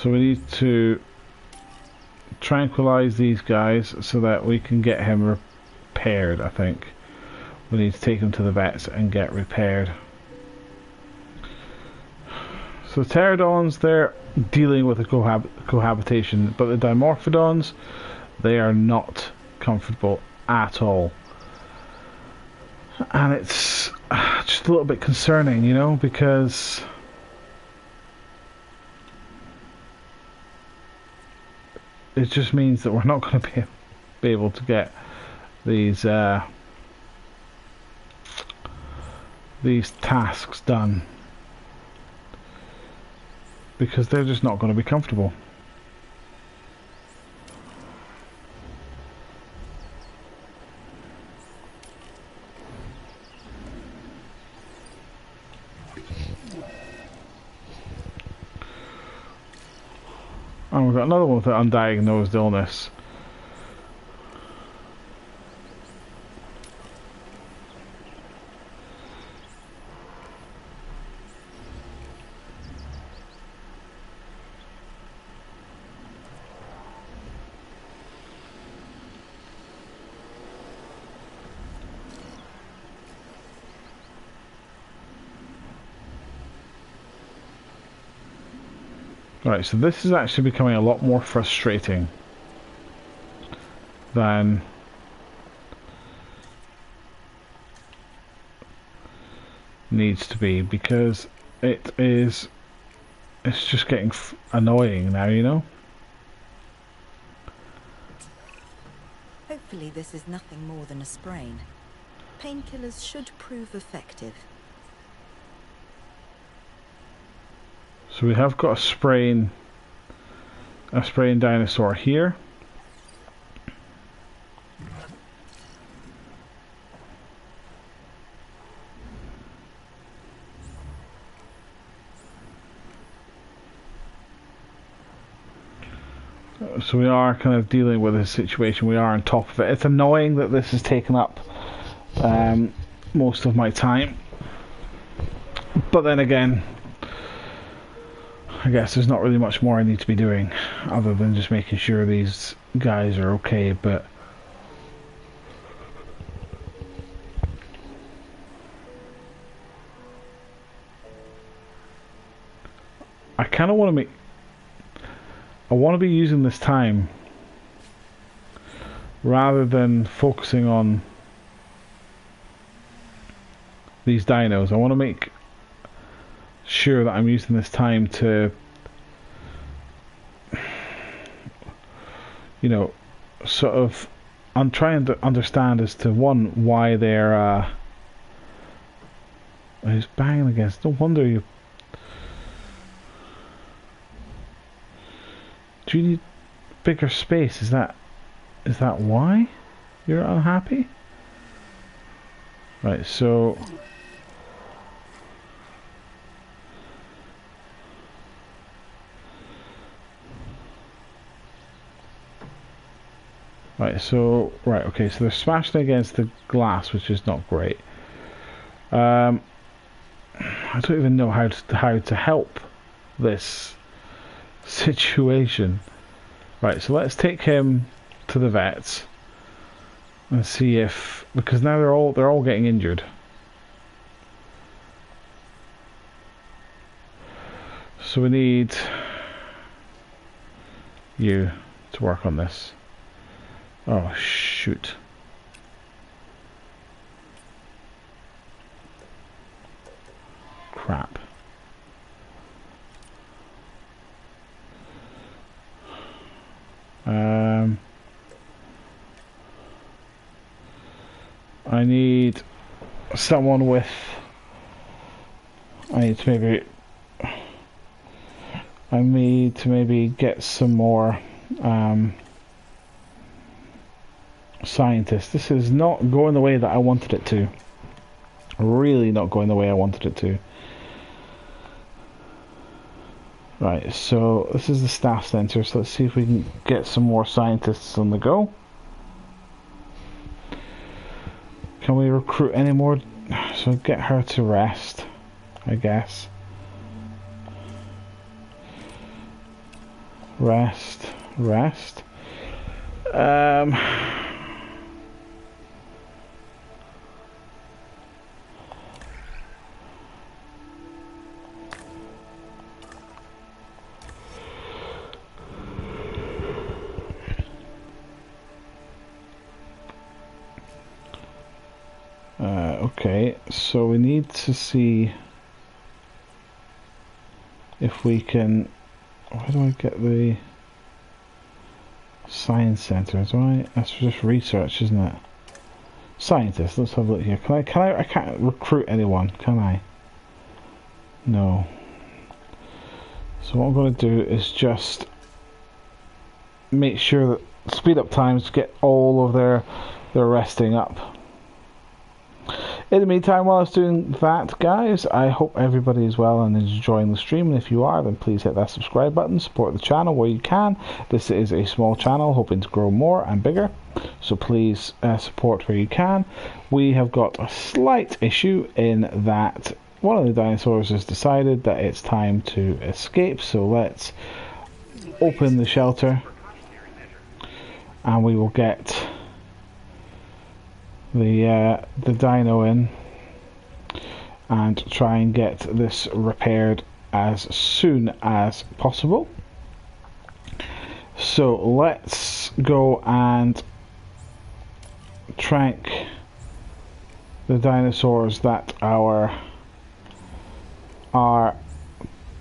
So we need to tranquilize these guys so that we can get him repaired, I think. We need to take him to the vets and get repaired. So the pterodons, they're dealing with a cohabitation, but the dimorphodons, they are not comfortable at all. And it's just a little bit concerning, you know, because... it just means that we're not going to be able to get these tasks done, because they're just not going to be comfortable. And we've got another one with an undiagnosed illness. Right, so this is actually becoming a lot more frustrating than needs to be, because it's just getting annoying now, you know? Hopefully this is nothing more than a sprain. Painkillers should prove effective. So we have got a spraying dinosaur here. So we are kind of dealing with this situation. We are on top of it. It's annoying that this has taken up most of my time. But then again, I guess there's not really much more I need to be doing other than just making sure these guys are okay, but I kind of want to be using this time rather than focusing on these dinos. I want to make sure that I'm using this time to, you know, sort of, I'm trying to understand as to one, why they're he's banging against. No wonder you. Do you need bigger space? Is that why you're unhappy? Right, so okay, so they're smashing against the glass, which is not great. I don't even know how to help this situation. Right, so let's take him to the vets and see if, because now they're all getting injured. So we need you to work on this. Oh shoot. Crap. I need someone with. I need to maybe get some more scientists. This is not going the way that I wanted it to. Really not going the way I wanted it to. Right, so this is the staff center, so let's see if we can get some more scientists on the go. Can we recruit any more? So get her to rest, I guess. Rest. Okay, so we need to see if we can. Where do I get the science center? That's just research, isn't it? Scientists. Let's have a look here. I can't recruit anyone, can I? No. So what I'm going to do is just make sure that speed up times, get all of their resting up. In the meantime, while I was doing that, guys, I hope everybody is well and is enjoying the stream. And if you are, then please hit that subscribe button. Support the channel where you can. This is a small channel hoping to grow more and bigger. So please support where you can. We have got a slight issue in that one of the dinosaurs has decided that it's time to escape. So let's open the shelter. And we will get the dino in and try and get this repaired as soon as possible. So let's go and trank the dinosaurs that are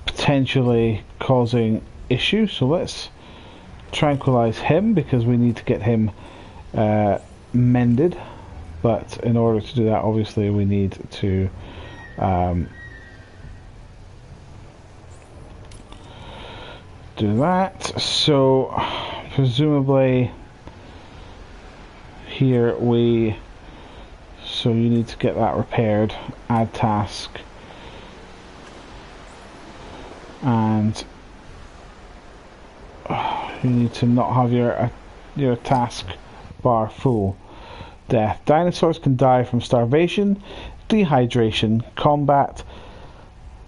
potentially causing issues. So let's tranquilize him because we need to get him mended. But in order to do that, obviously, we need to do that. So, presumably, here so you need to get that repaired, add task, and you need to not have your task bar full. Death. Dinosaurs can die from starvation, dehydration, combat,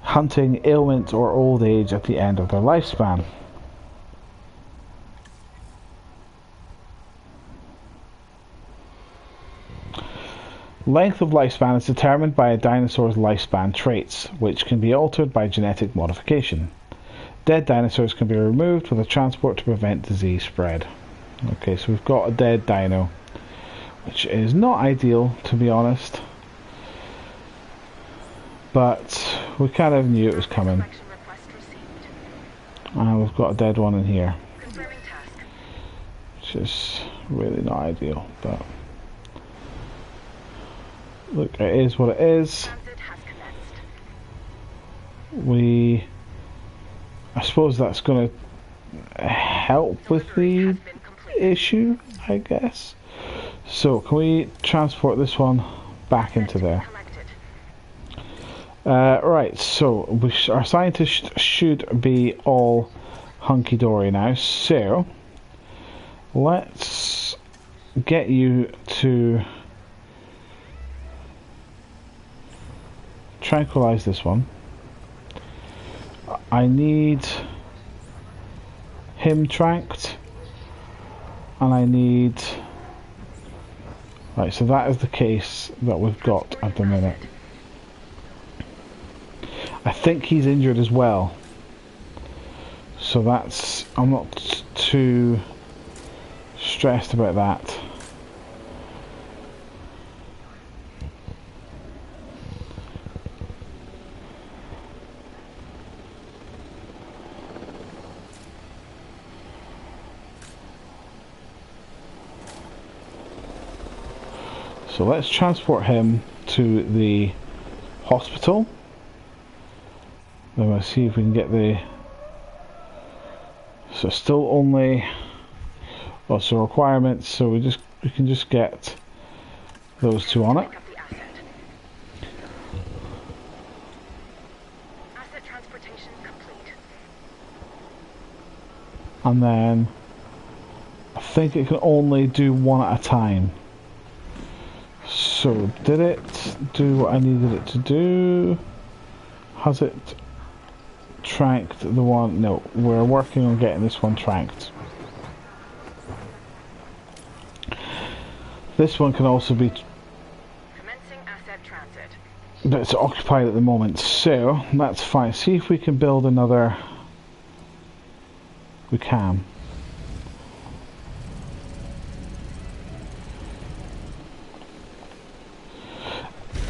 hunting, ailment, or old age at the end of their lifespan. Length of lifespan is determined by a dinosaur's lifespan traits, which can be altered by genetic modification. Dead dinosaurs can be removed with a transport to prevent disease spread. Okay, so we've got a dead dino, which is not ideal, to be honest, but we kind of knew it was coming. And we've got a dead one in here, which is really not ideal, but look, it is what it is. I suppose that's going to help with the issue, I guess. So, can we transport this one back into there? Right, so our scientists should be all hunky-dory now. So, let's get you to tranquilize this one. I need him tranked, and I need... Right, so that is the case that we've got at the minute. I think he's injured as well. So that's... I'm not too stressed about that. So let's transport him to the hospital. Then we'll see if we can get the... So still only lots of requirements, so we can just get those two on it. Asset transportation complete. And then I think it can only do one at a time. So, did it do what I needed it to do? Has it tranked the one? No, we're working on getting this one tranked. This one can also be... Commencing asset transit. But it's occupied at the moment, so that's fine. See if we can build another... We can.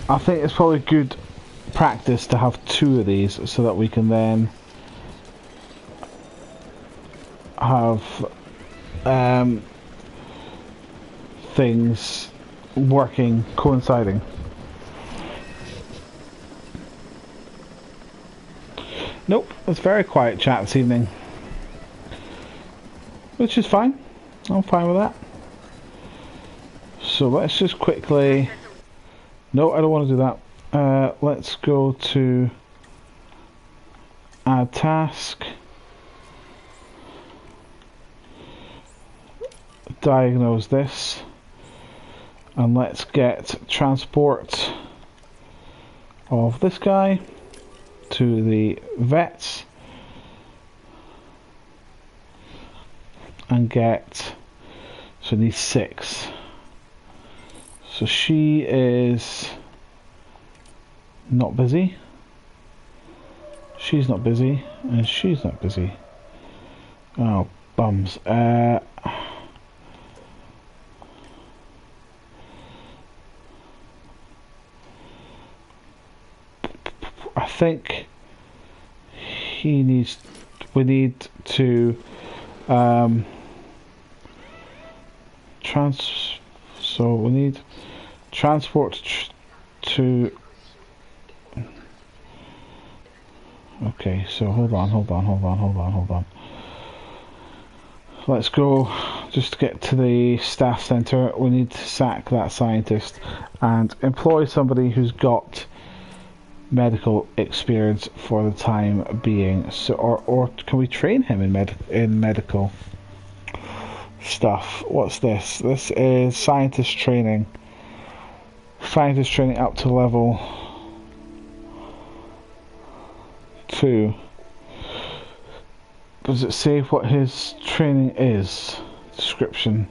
I think it's probably good practice to have two of these so that we can then have things working, coinciding. Nope, it's very quiet chat this evening, which is fine. I'm fine with that. So let's just quickly No, I don't want to do that. Let's go to add task. Diagnose this. And let's get transport of this guy to the vets. And get, so it needs 6. So she is not busy. She's not busy, and she's not busy. Oh, bums. I think we need to so we need transport to. Okay, so hold on. Let's go. Just to get to the staff center, we need to sack that scientist and employ somebody who's got medical experience for the time being. So, or can we train him in medical stuff? What's this? This is scientist training. Scientist training up to level 2. Does it say what his training is? Description.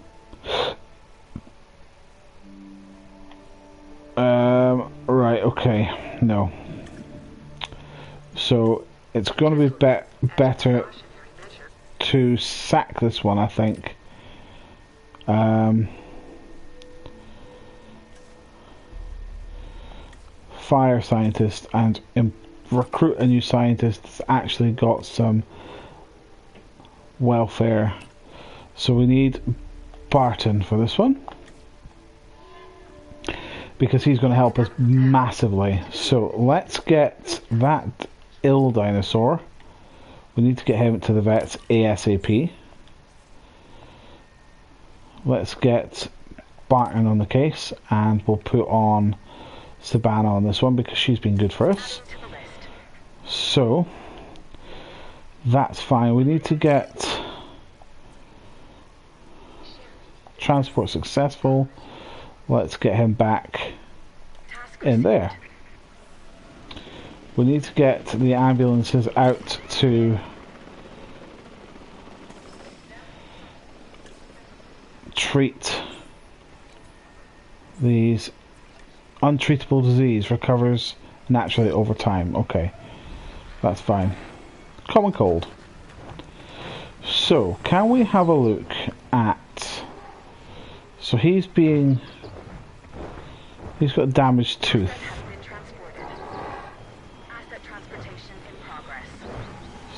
Right, okay. No. So it's going to be better to sack this one, I think. Fire scientist and recruit a new scientist that's actually got some welfare. So we need Barton for this one, because he's going to help us massively. So let's get that ill dinosaur. We need to get him to the vets ASAP. Let's get Barton on the case, and we'll put on Savannah on this one because she's been good for us. So that's fine. We need to get transport successful. Let's get him back in there. We need to get the ambulances out to treat these. Untreatable disease recovers naturally over time. Okay, that's fine. Common cold. So, can we have a look at... So he's got a damaged tooth.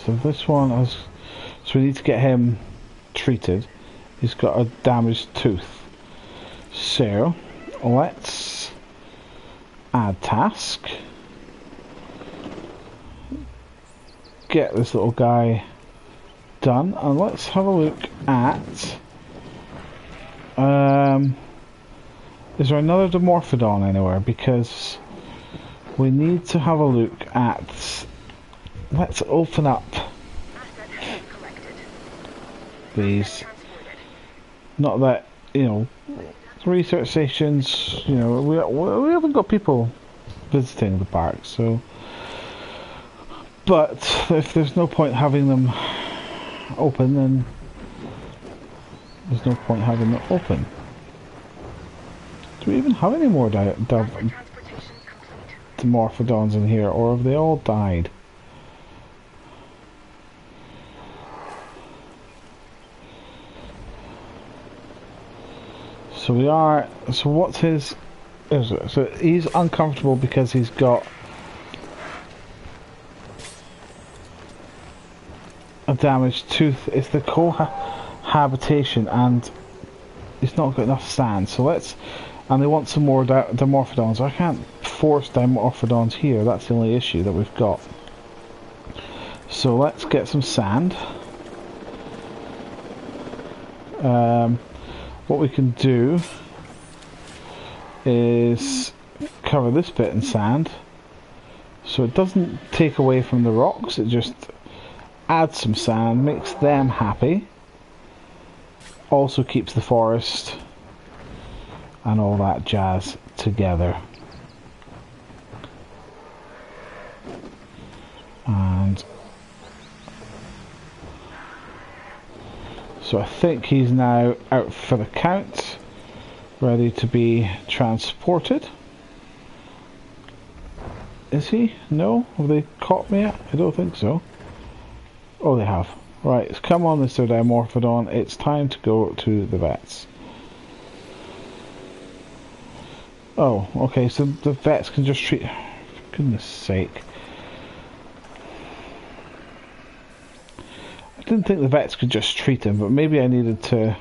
So this one has... So we need to get him treated. He's got a damaged tooth. So, let's add task. Get this little guy done, and let's have a look at is there another Dimorphodon anywhere, because we need to have a look at, let's open up these, not that, you know, research stations, you know, we haven't got people visiting the park, so, but if there's no point having them open, then there's no point having them open. Do we even have any more Dimorphodons in here, or have they all died? So we are, so what's his, so he's uncomfortable because he's got a damaged tooth. It's the cohabitation, and he's not got enough sand. So let's, and they want some more Dimorphodons. I can't force Dimorphodons here, that's the only issue that we've got. So let's get some sand. What we can do is cover this bit in sand. So it doesn't take away from the rocks, it just adds some sand, makes them happy. Also keeps the forest and all that jazz together. And so I think he's now out for the count, ready to be transported. Is he? No? Have they caught me yet? I don't think so. Oh, they have. Right, come on, Mr. Dimorphodon. It's time to go to the vets. Oh, okay, so the vets can just treat... For goodness sake. I didn't think the vets could just treat him, but maybe I needed to...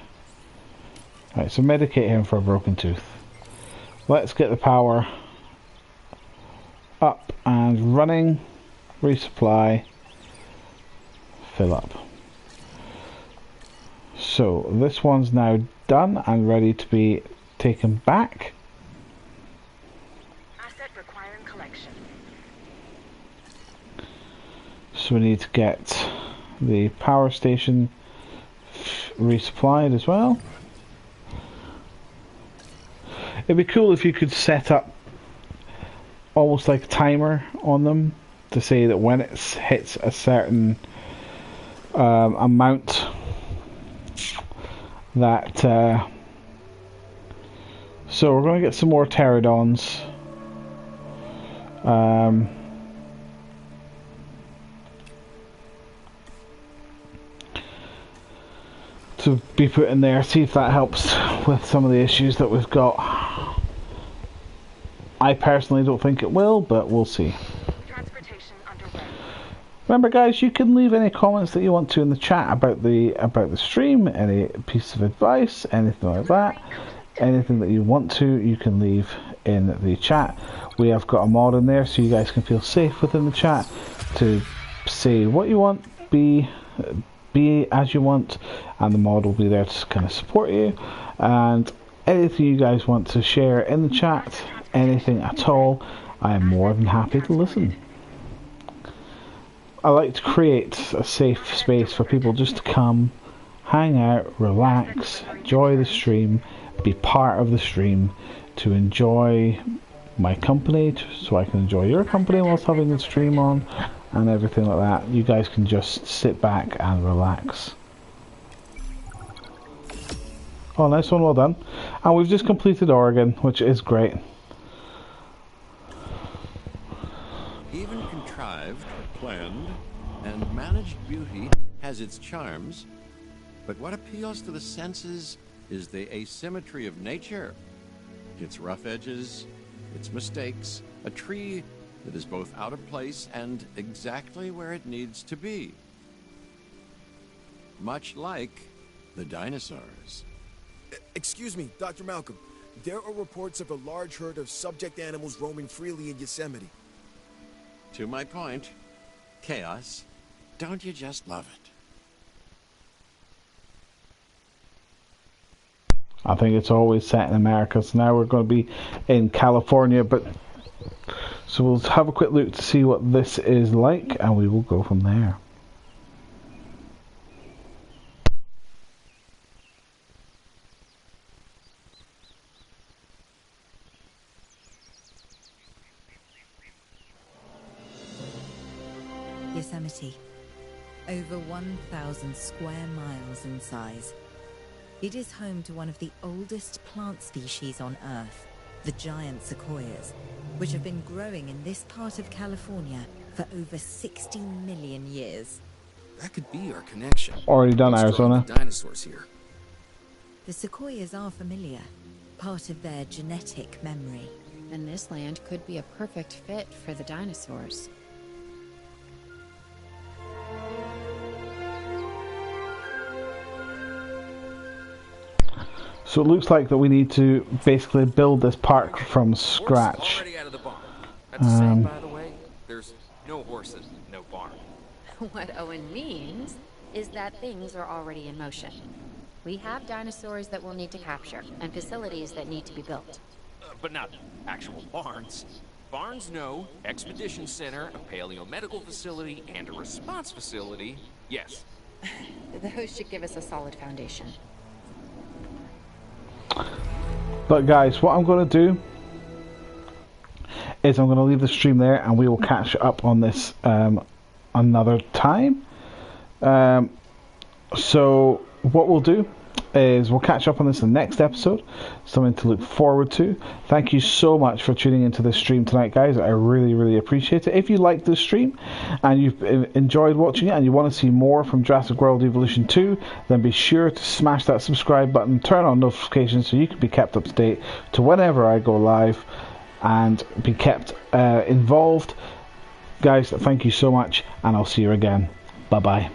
Right, so medicate him for a broken tooth. Let's get the power up and running. Resupply. Fill up. So this one's now done and ready to be taken back. Asset requiring collection. So we need to get the power station resupplied as well. It'd be cool if you could set up almost like a timer on them to say that when it hits a certain amount that so we're going to get some more pterodons. To be put in there, see if that helps with some of the issues that we've got. I personally don't think it will, but we'll see. Transportation underway. Remember, guys, you can leave any comments that you want to in the chat about the stream, any piece of advice, anything like that. Anything that you want to, you can leave in the chat. We have got a mod in there, so you guys can feel safe within the chat to say what you want, be as you want, and the mod will be there to kind of support you. And anything you guys want to share in the chat, anything at all, I am more than happy to listen. I like to create a safe space for people just to come, hang out, relax, enjoy the stream, be part of the stream, to enjoy my company, so I can enjoy your company whilst having the stream on, and everything like that. You guys can just sit back and relax. Oh, nice one, well done. And we've just completed Oregon, which is great. Even contrived, planned, and managed beauty has its charms, but what appeals to the senses is the asymmetry of nature. Its rough edges, its mistakes, a tree that is both out of place and exactly where it needs to be. Much like the dinosaurs. Excuse me, Dr. Malcolm. There are reports of a large herd of subject animals roaming freely in Yosemite. To my point, chaos. Don't you just love it? I think it's always set in America, so now we're going to be in California, but so we'll have a quick look to see what this is like, and we will go from there. Yosemite. Over 1,000 square miles in size. It is home to one of the oldest plant species on Earth, the giant sequoias, which have been growing in this part of California for over 60 million years. That could be our connection. Already done, Let's draw Arizona. the dinosaurs here. The sequoias are familiar, part of their genetic memory. And this land could be a perfect fit for the dinosaurs. So it looks like that we need to basically build this park from scratch. Already out of the barn. That's the same, by the way. There's no horses, no barn. What Owen means is that things are already in motion. We have dinosaurs that we'll need to capture, and facilities that need to be built. but not actual barns. Barns, no. Expedition center, a paleomedical facility, and a response facility. Yes. Those should give us a solid foundation. But guys, what I'm going to do is I'm going to leave the stream there, and we will catch up on this another time. So what we'll do is we'll catch up on this in the next episode. Something to look forward to. Thank you so much for tuning into this stream tonight, guys. I really appreciate it. If you like this stream and you've enjoyed watching it and you want to see more from Jurassic World Evolution 2, then be sure to smash that subscribe button, turn on notifications so you can be kept up to date to whenever I go live and be kept involved. Guys, thank you so much, and I'll see you again. Bye bye.